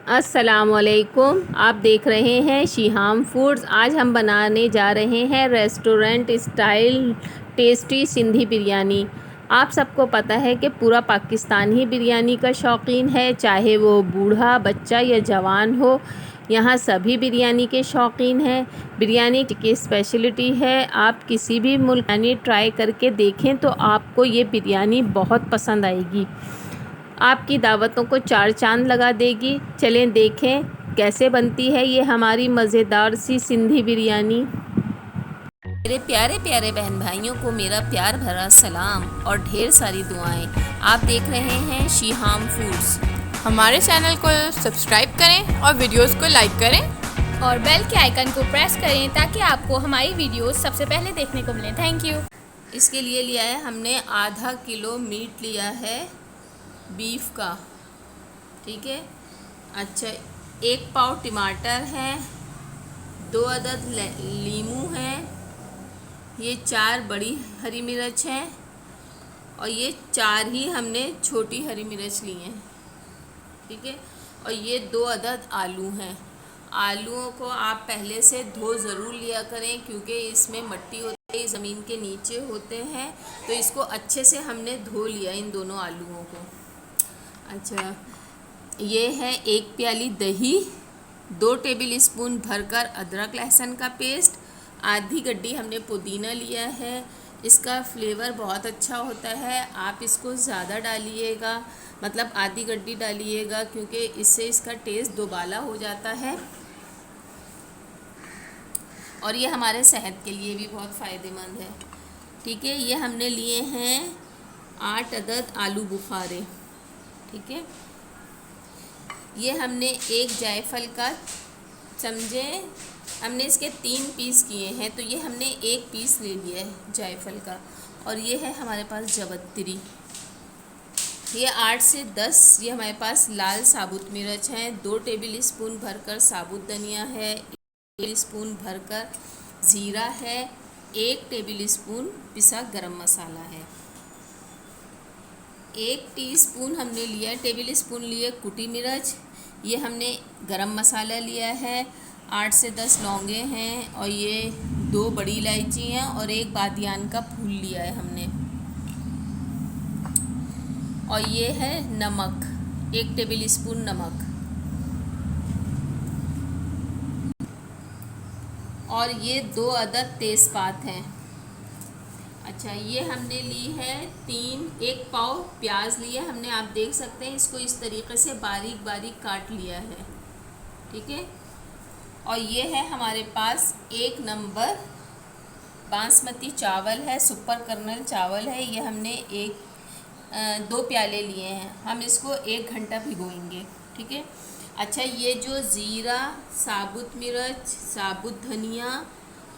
अस्सलामुअलैकुम। आप देख रहे हैं शिहाम फूड्स। आज हम बनाने जा रहे हैं restaurant style tasty Sindhi biryani. आप सबको पता है कि पूरा पाकिस्तान ही बिरयानी का शौकीन है, चाहे वो बूढ़ा बच्चा या जवान हो। यहाँ सभी बिरयानी के शौकीन हैं। बिरयानी की स्पेशलिटी है। आप किसी भी मुल्क ट्राई करके देखें तो आपको ये बिरयानी बहुत पसंद आएगी, आपकी दावतों को चार चांद लगा देगी। चलें देखें कैसे बनती है ये हमारी मज़ेदार सी सिंधी बिरयानी। मेरे प्यारे प्यारे बहन भाइयों को मेरा प्यार भरा सलाम और ढेर सारी दुआएं। आप देख रहे हैं शिहाम फूड्स। हमारे चैनल को सब्सक्राइब करें और वीडियोस को लाइक करें और बेल के आइकन को प्रेस करें ताकि आपको हमारी वीडियोस सबसे पहले देखने को मिले। Thank you. इसके लिए लिया है हमने आधा किलो मीट लिया है बीफ का, ठीक है। अच्छा, 1 पाव टमाटर है, 2 अदद लीमू हैं, ये 4 बड़ी हरी मिर्च हैं और ये 4 ही हमने छोटी हरी मिर्च ली हैं, ठीक है। और ये 2 अदद आलू हैं। आलूओं को आप पहले से धो ज़रूर लिया करें क्योंकि इसमें मिट्टी होती है, ज़मीन के नीचे होते हैं, तो इसको अच्छे से हमने धो लिया इन दोनों आलूओं को। अच्छा, ये है 1 प्याली दही, 2 टेबल स्पून भरकर अदरक लहसुन का पेस्ट, आधी गड्डी हमने पुदीना लिया है। इसका फ्लेवर बहुत अच्छा होता है, आप इसको ज़्यादा डालिएगा, मतलब आधी गड्डी डालिएगा क्योंकि इससे इसका टेस्ट दोबाला हो जाता है और ये हमारे सेहत के लिए भी बहुत फ़ायदेमंद है, ठीक है। ये हमने लिए हैं 8 अदद आलू बुखारे, ठीक है। ये हमने एक जायफल का समझे, हमने इसके 3 पीस किए हैं, तो ये हमने 1 पीस ले लिया है जायफल का। और ये है हमारे पास जवत्तरी, ये 8 से 10 ये हमारे पास लाल साबुत मिर्च हैं, 2 टेबल स्पून भरकर साबुत धनिया है, 1 टेबल स्पून भरकर ज़ीरा है, 1 टेबल स्पून पिसा गरम मसाला है, 1 टीस्पून हमने लिया टेबल स्पून लिए कुटी मिर्च, ये हमने गरम मसाला लिया है, 8 से 10 लौंगे हैं और ये 2 बड़ी इलायची हैं और 1 बादियान का फूल लिया है हमने। और ये है नमक, 1 टेबल स्पून नमक। और ये 2 अदद तेज़पात हैं। अच्छा, ये हमने ली है 1 पाव प्याज लिया हमने, आप देख सकते हैं इसको इस तरीके से बारीक बारीक काट लिया है, ठीक है। और ये है हमारे पास 1 नंबर बासमती चावल है, सुपर कर्नल चावल है, ये हमने 2 प्याले लिए हैं, हम इसको 1 घंटा भिगोएंगे, ठीक है। अच्छा, ये जो ज़ीरा, साबुत मिर्च, साबुत धनिया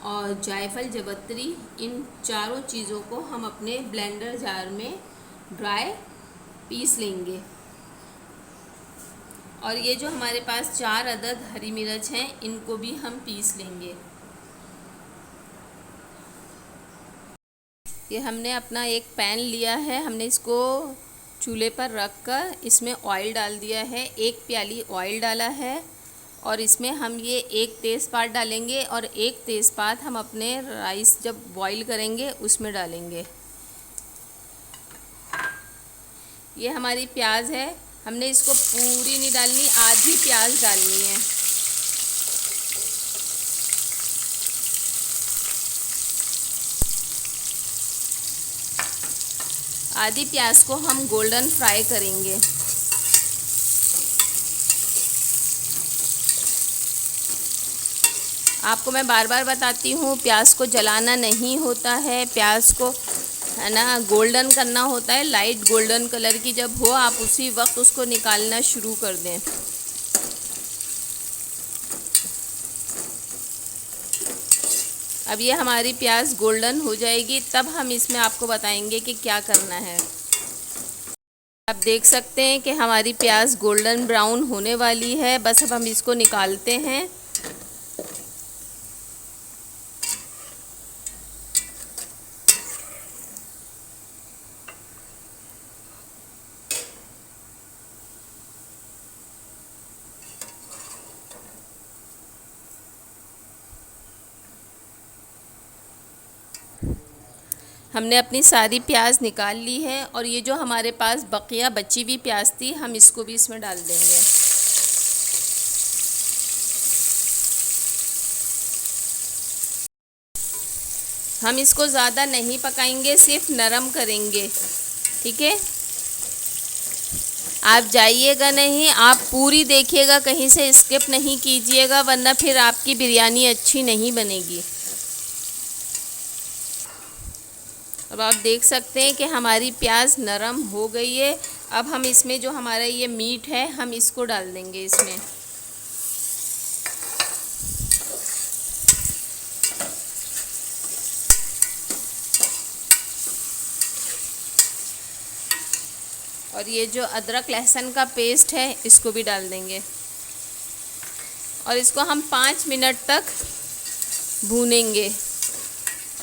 और जायफल जवत्तरी, इन चारों चीज़ों को हम अपने ब्लेंडर जार में ड्राई पीस लेंगे। और ये जो हमारे पास 4 अदद हरी मिर्च हैं, इनको भी हम पीस लेंगे। ये हमने अपना एक पैन लिया है, हमने इसको चूल्हे पर रख कर इसमें ऑयल डाल दिया है, 1 प्याली ऑयल डाला है और इसमें हम ये 1 तेज़पात डालेंगे और 1 तेज़पात हम अपने राइस जब बॉईल करेंगे उसमें डालेंगे। ये हमारी प्याज है, हमने इसको पूरी नहीं डालनी, आधी प्याज डालनी है। आधी प्याज को हम गोल्डन फ्राई करेंगे। आपको मैं बार बार बताती हूँ, प्याज को जलाना नहीं होता है, प्याज को है ना गोल्डन करना होता है, लाइट गोल्डन कलर की जब हो आप उसी वक्त उसको निकालना शुरू कर दें। अब ये हमारी प्याज गोल्डन हो जाएगी, तब हम इसमें आपको बताएंगे कि क्या करना है। आप देख सकते हैं कि हमारी प्याज गोल्डन ब्राउन होने वाली है, बस अब हम इसको निकालते हैं। हमने अपनी सारी प्याज निकाल ली है और ये जो हमारे पास बकिया बची हुई प्याज थी हम इसको भी इसमें डाल देंगे। हम इसको ज़्यादा नहीं पकाएंगे, सिर्फ नरम करेंगे, ठीक है। आप जाइएगा नहीं, आप पूरी देखिएगा, कहीं से स्किप नहीं कीजिएगा, वरना फिर आपकी बिरयानी अच्छी नहीं बनेगी। अब आप देख सकते हैं कि हमारी प्याज नरम हो गई है। अब हम इसमें जो हमारा ये मीट है हम इसको डाल देंगे इसमें। और ये जो अदरक लहसुन का पेस्ट है इसको भी डाल देंगे और इसको हम 5 मिनट तक भूनेंगे,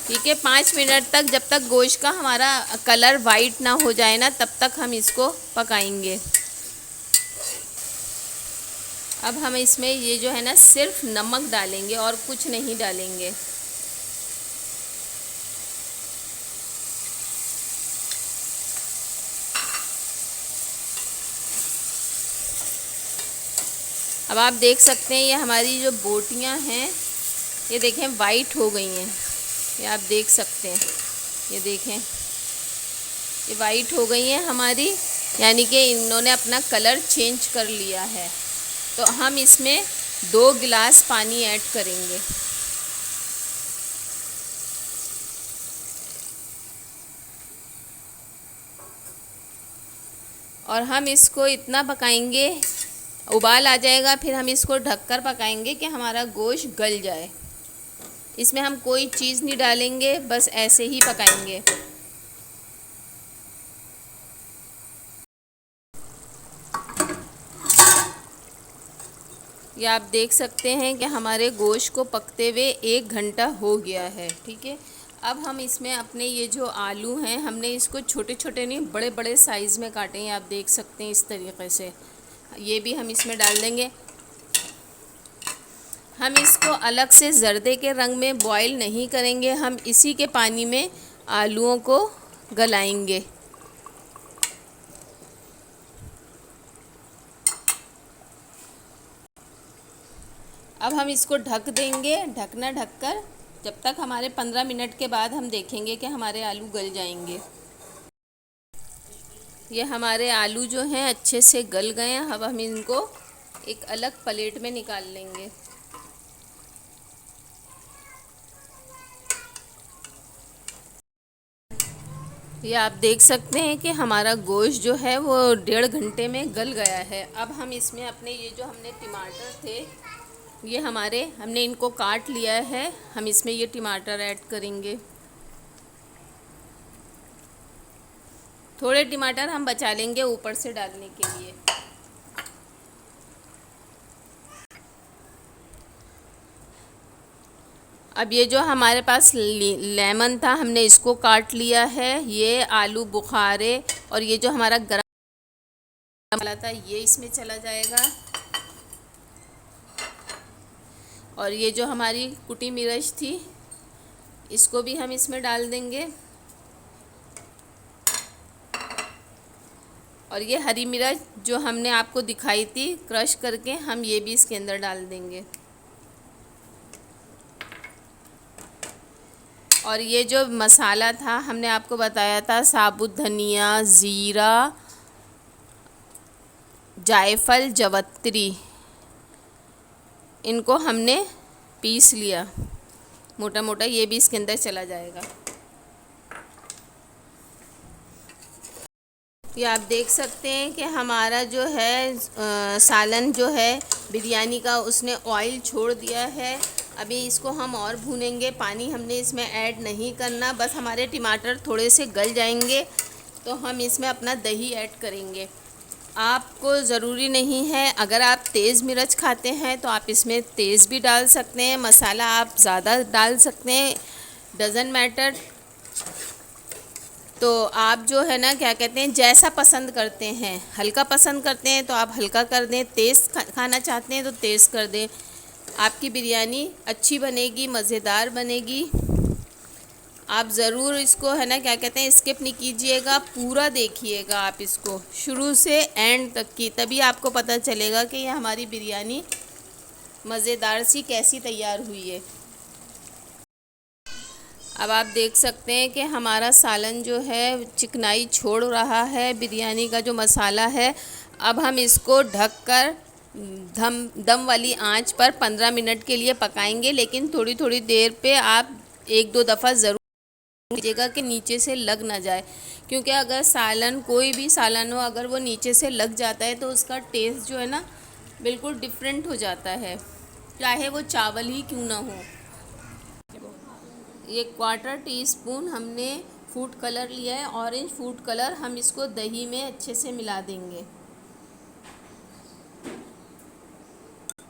ठीक है। 5 मिनट तक, जब तक गोश्त का हमारा कलर वाइट ना हो जाए ना, तब तक हम इसको पकाएंगे। अब हम इसमें ये जो है ना सिर्फ नमक डालेंगे और कुछ नहीं डालेंगे। अब आप देख सकते हैं ये हमारी जो बोटियां हैं ये देखें वाइट हो गई हैं, ये आप देख सकते हैं, ये देखें ये वाइट हो गई हैं हमारी, यानी कि इन्होंने अपना कलर चेंज कर लिया है। तो हम इसमें 2 गिलास पानी ऐड करेंगे। और हम इसको इतना पकाएंगे, उबाल आ जाएगा, फिर हम इसको ढककर पकाएंगे कि हमारा गोश्त गल जाए। इसमें हम कोई चीज़ नहीं डालेंगे, बस ऐसे ही पकाएंगे। ये आप देख सकते हैं कि हमारे गोश्त को पकते हुए 1 घंटा हो गया है, ठीक है। अब हम इसमें अपने ये जो आलू हैं हमने इसको छोटे छोटे नहीं बड़े बड़े साइज़ में काटे हैं, आप देख सकते हैं इस तरीके से। ये भी हम इसमें डाल देंगे। हम इसको अलग से जर्दे के रंग में बॉईल नहीं करेंगे, हम इसी के पानी में आलूओं को गलाएंगे। अब हम इसको ढक देंगे, ढकना ढककर, जब तक हमारे 15 मिनट के बाद हम देखेंगे कि हमारे आलू गल जाएंगे। ये हमारे आलू जो हैं अच्छे से गल गए हैं। अब हम इनको एक अलग प्लेट में निकाल लेंगे। ये आप देख सकते हैं कि हमारा गोश्त जो है वो 1.5 घंटे में गल गया है। अब हम इसमें अपने ये जो हमने टमाटर थे ये हमने इनको काट लिया है, हम इसमें ये टमाटर ऐड करेंगे। थोड़े टमाटर हम बचा लेंगे ऊपर से डालने के लिए। अब ये जो हमारे पास लेमन था हमने इसको काट लिया है, ये आलू बुखारे और ये जो हमारा गरम मसाला था ये इसमें चला जाएगा। और ये जो हमारी कुटी मिर्च थी इसको भी हम इसमें डाल देंगे। और ये हरी मिर्च जो हमने आपको दिखाई थी क्रश करके, हम ये भी इसके अंदर डाल देंगे। और ये जो मसाला था हमने आपको बताया था, साबुत धनिया, ज़ीरा, जायफल, जवत्री, इनको हमने पीस लिया मोटा मोटा, ये भी इसके अंदर चला जाएगा। ये आप देख सकते हैं कि हमारा जो है सालन जो है बिरयानी का उसने ऑयल छोड़ दिया है। अभी इसको हम और भूनेंगे, पानी हमने इसमें ऐड नहीं करना, बस हमारे टमाटर थोड़े से गल जाएंगे तो हम इसमें अपना दही ऐड करेंगे। आपको ज़रूरी नहीं है, अगर आप तेज़ मिर्च खाते हैं तो आप इसमें तेज़ भी डाल सकते हैं, मसाला आप ज़्यादा डाल सकते हैं, डज़न मैटर। तो आप जो है ना क्या कहते हैं जैसा पसंद करते हैं, हल्का पसंद करते हैं तो आप हल्का कर दें, तेज़ खाना चाहते हैं तो तेज़ कर दें। आपकी बिरयानी अच्छी बनेगी, मज़ेदार बनेगी। आप ज़रूर इसको है ना क्या कहते हैं स्किप नहीं कीजिएगा, पूरा देखिएगा आप इसको शुरू से एंड तक की, तभी आपको पता चलेगा कि ये हमारी बिरयानी मज़ेदार सी कैसी तैयार हुई है। अब आप देख सकते हैं कि हमारा सालन जो है चिकनाई छोड़ रहा है, बिरयानी का जो मसाला है। अब हम इसको ढककर दम वाली आंच पर 15 मिनट के लिए पकाएंगे, लेकिन थोड़ी थोड़ी देर पे आप एक दो दफ़ा ज़रूर कीजिएगा कि नीचे से लग ना जाए, क्योंकि अगर सालन कोई भी सालन हो अगर वो नीचे से लग जाता है तो उसका टेस्ट जो है ना बिल्कुल डिफरेंट हो जाता है, चाहे वो चावल ही क्यों ना हो। ये 1/4 टीस्पून हमने फूड कलर लिया है, ऑरेंज फूड कलर। हम इसको दही में अच्छे से मिला देंगे।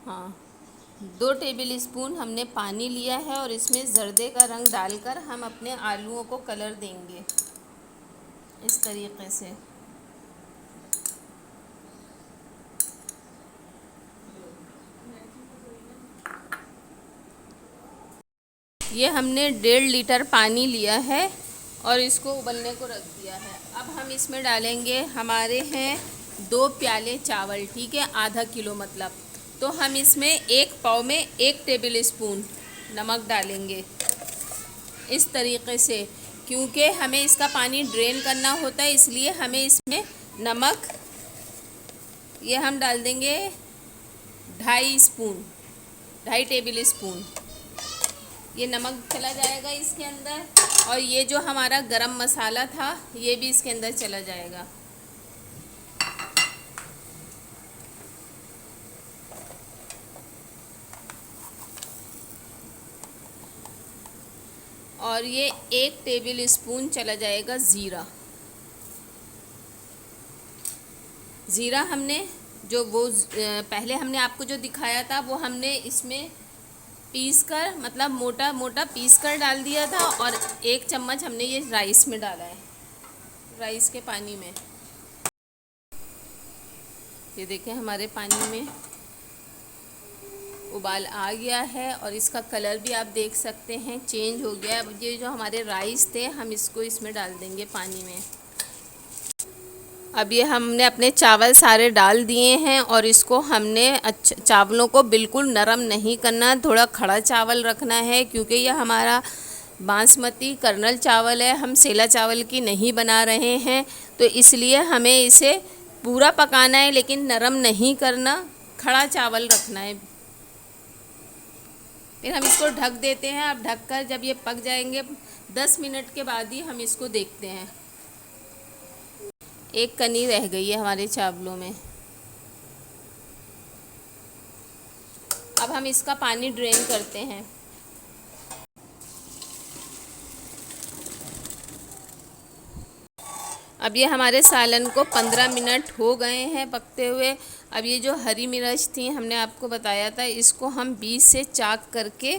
हाँ, 2 टेबल स्पून हमने पानी लिया है और इसमें जर्दे का रंग डालकर हम अपने आलूओं को कलर देंगे इस तरीके से। ये हमने 1.5 लीटर पानी लिया है और इसको उबलने को रख दिया है। अब हम इसमें डालेंगे, हमारे हैं 2 प्याले चावल, ठीक है, आधा किलो मतलब। तो हम इसमें 1 पाव में 1 टेबल स्पून नमक डालेंगे इस तरीके से, क्योंकि हमें इसका पानी ड्रेन करना होता है, इसलिए हमें इसमें नमक ये हम डाल देंगे 2.5 टेबल स्पून। ये नमक चला जाएगा इसके अंदर, और ये जो हमारा गरम मसाला था ये भी इसके अंदर चला जाएगा। और ये 1 टेबल स्पून चला जाएगा ज़ीरा। ज़ीरा हमने जो वो पहले हमने आपको जो दिखाया था वो हमने इसमें पीस कर, मतलब मोटा मोटा पीस कर डाल दिया था, और 1 चम्मच हमने ये राइस में डाला है, राइस के पानी में। ये देखें हमारे पानी में उबाल आ गया है और इसका कलर भी आप देख सकते हैं चेंज हो गया है। अब ये जो हमारे राइस थे हम इसको इसमें डाल देंगे पानी में। अब ये हमने अपने चावल सारे डाल दिए हैं और इसको हमने चावलों को बिल्कुल नरम नहीं करना, थोड़ा खड़ा चावल रखना है, क्योंकि यह हमारा बासमती कर्नल चावल है, हम सेला चावल की नहीं बना रहे हैं, तो इसलिए हमें इसे पूरा पकाना है लेकिन नरम नहीं करना, खड़ा चावल रखना है। फिर हम इसको ढक देते हैं। अब ढककर जब ये पक जाएंगे 10 मिनट के बाद ही हम इसको देखते हैं। 1 कनी रह गई है हमारे चावलों में। अब हम इसका पानी ड्रेन करते हैं। अब ये हमारे सालन को 15 मिनट हो गए हैं पकते हुए। अब ये जो हरी मिर्च थी हमने आपको बताया था, इसको हम बीच से चाक करके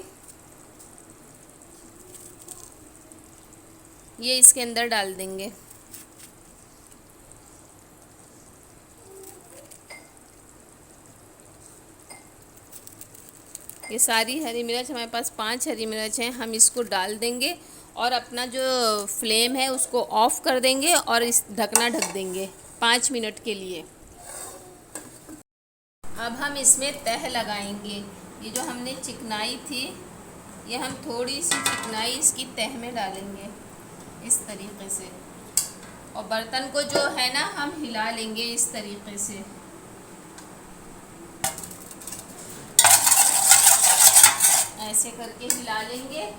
ये इसके अंदर डाल देंगे। ये सारी हरी मिर्च, हमारे पास 5 हरी मिर्च हैं, हम इसको डाल देंगे और अपना जो फ्लेम है उसको ऑफ़ कर देंगे और इस ढकना ढक देंगे 5 मिनट के लिए। अब हम इसमें तह लगाएंगे। ये जो हमने चिकनाई थी ये हम थोड़ी सी चिकनाई इसकी तह में डालेंगे इस तरीके से, और बर्तन को जो है ना हम हिला लेंगे इस तरीके से। ऐसे करके हिला लेंगे।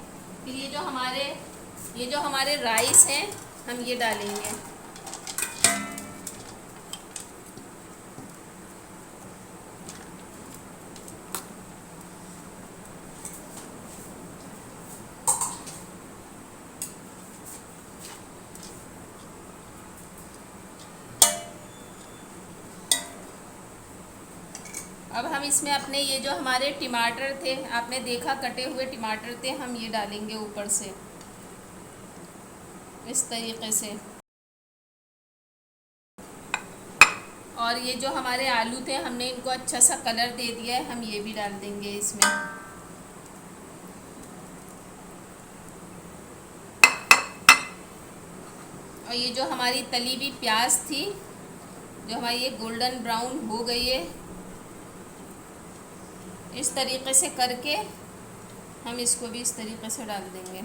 फिर ये जो हमारे राइस हैं हम ये डालेंगे। अब हम इसमें अपने ये जो हमारे टमाटर थे, आपने देखा कटे हुए टमाटर थे, हम ये डालेंगे ऊपर से इस तरीके से। और ये जो हमारे आलू थे हमने इनको अच्छा सा कलर दे दिया है, हम ये भी डाल देंगे इसमें। और ये जो हमारी तली हुई प्याज थी, जो हमारी ये गोल्डन ब्राउन हो गई है, इस तरीके से करके हम इसको भी इस तरीके से डाल देंगे।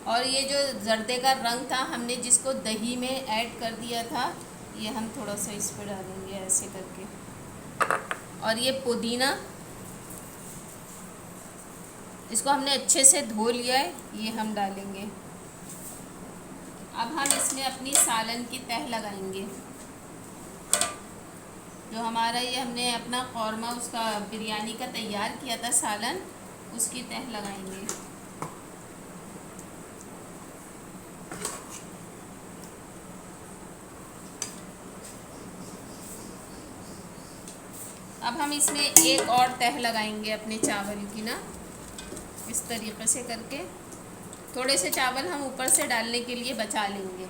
और ये जो जर्दे का रंग था, हमने जिसको दही में ऐड कर दिया था, ये हम थोड़ा सा इस पर डालेंगे ऐसे करके। और ये पुदीना, इसको हमने अच्छे से धो लिया है, ये हम डालेंगे। अब हम इसमें अपनी सालन की तह लगाएंगे। जो हमारा ये हमने अपना कौरमा उसका बिरयानी का तैयार किया था सालन, उसकी तह लगाएंगे। अब हम इसमें एक और तह लगाएंगे अपने चावल की ना, इस तरीके से करके। थोड़े से चावल हम ऊपर से डालने के लिए बचा लेंगे।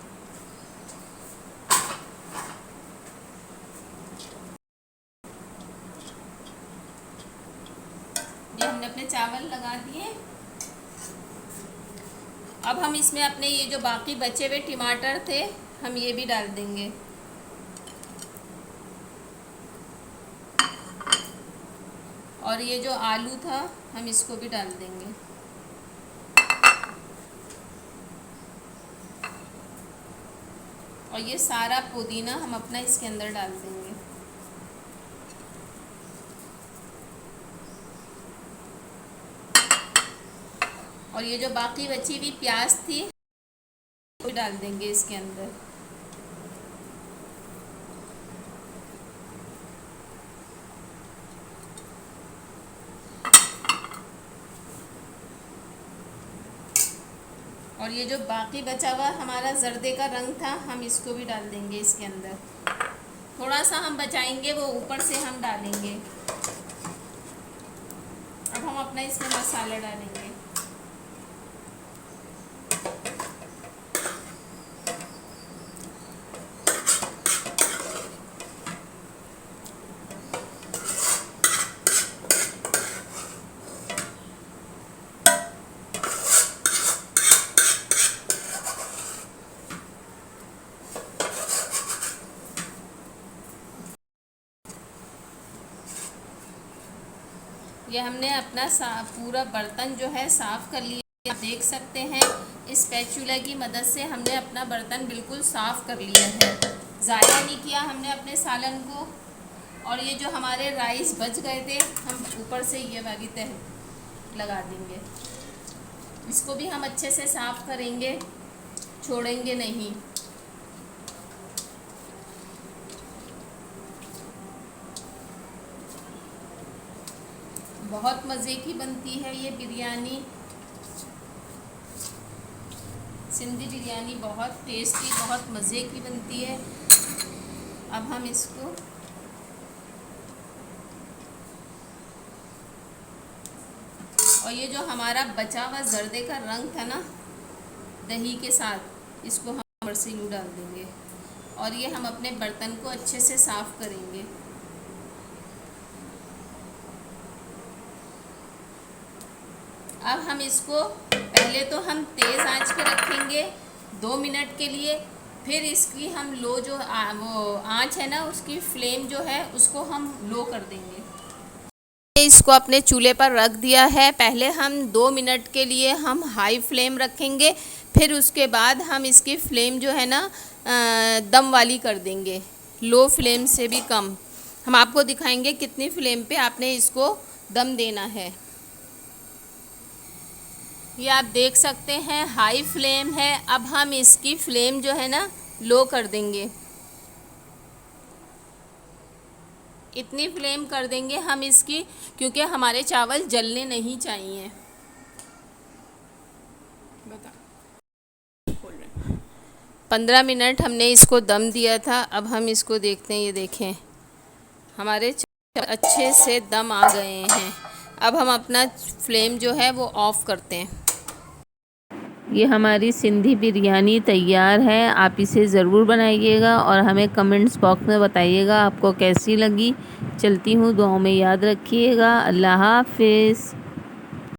ये हमने अपने चावल लगा दिए। अब हम इसमें अपने ये जो बाकी बचे हुए टमाटर थे, हम ये भी डाल देंगे। और ये जो आलू था, हम इसको भी डाल देंगे। और ये सारा पुदीना हम अपना इसके अंदर डाल देंगे। और ये जो बाकी बची हुई प्याज थी, वो डाल देंगे इसके अंदर। और ये जो बाकी बचा हुआ हमारा जर्दे का रंग था, हम इसको भी डाल देंगे इसके अंदर। थोड़ा सा हम बचाएंगे, वो ऊपर से हम डालेंगे। अब हम अपना इसमें मसाला डालेंगे। ये हमने अपना पूरा बर्तन जो है साफ़ कर लिया। आप देख सकते हैं इस स्पैचुला की मदद से हमने अपना बर्तन बिल्कुल साफ़ कर लिया है। ज़ाया नहीं किया हमने अपने सालन को। और ये जो हमारे राइस बच गए थे, हम ऊपर से ये वाली तह लगा देंगे। इसको भी हम अच्छे से साफ़ करेंगे, छोड़ेंगे नहीं। बहुत मज़े की बनती है ये बिरयानी। सिंधी बिरयानी बहुत टेस्टी, बहुत मज़े की बनती है। अब हम इसको और ये जो हमारा बचा हुआ जर्दे का रंग था ना दही के साथ, इसको हम ऊपर से यूँ डाल देंगे। और ये हम अपने बर्तन को अच्छे से साफ़ करेंगे। अब हम इसको पहले तो हम तेज़ आंच पे रखेंगे 2 मिनट के लिए। फिर इसकी हम लो जो वो आंच है ना, उसकी फ्लेम जो है उसको हम लो कर देंगे। इसको अपने चूल्हे पर रख दिया है। पहले हम 2 मिनट के लिए हम हाई फ्लेम रखेंगे, फिर उसके बाद हम इसकी फ्लेम जो है ना दम वाली कर देंगे, लो फ्लेम से भी कम। हम आपको दिखाएंगे कितनी फ्लेम पे आपने इसको दम देना है। ये आप देख सकते हैं हाई फ्लेम है। अब हम इसकी फ्लेम जो है ना लो कर देंगे। इतनी फ्लेम कर देंगे हम इसकी, क्योंकि हमारे चावल जलने नहीं चाहिए। 15 मिनट हमने इसको दम दिया था। अब हम इसको देखते हैं। ये देखें हमारे चावल अच्छे से दम आ गए हैं। अब हम अपना फ्लेम जो है वो ऑफ़ करते हैं। ये हमारी सिंधी बिरयानी तैयार है। आप इसे ज़रूर बनाइएगा और हमें कमेंट्स बॉक्स में बताइएगा आपको कैसी लगी। चलती हूँ, दुआओं में याद रखिएगा। अल्लाह हाफिज़।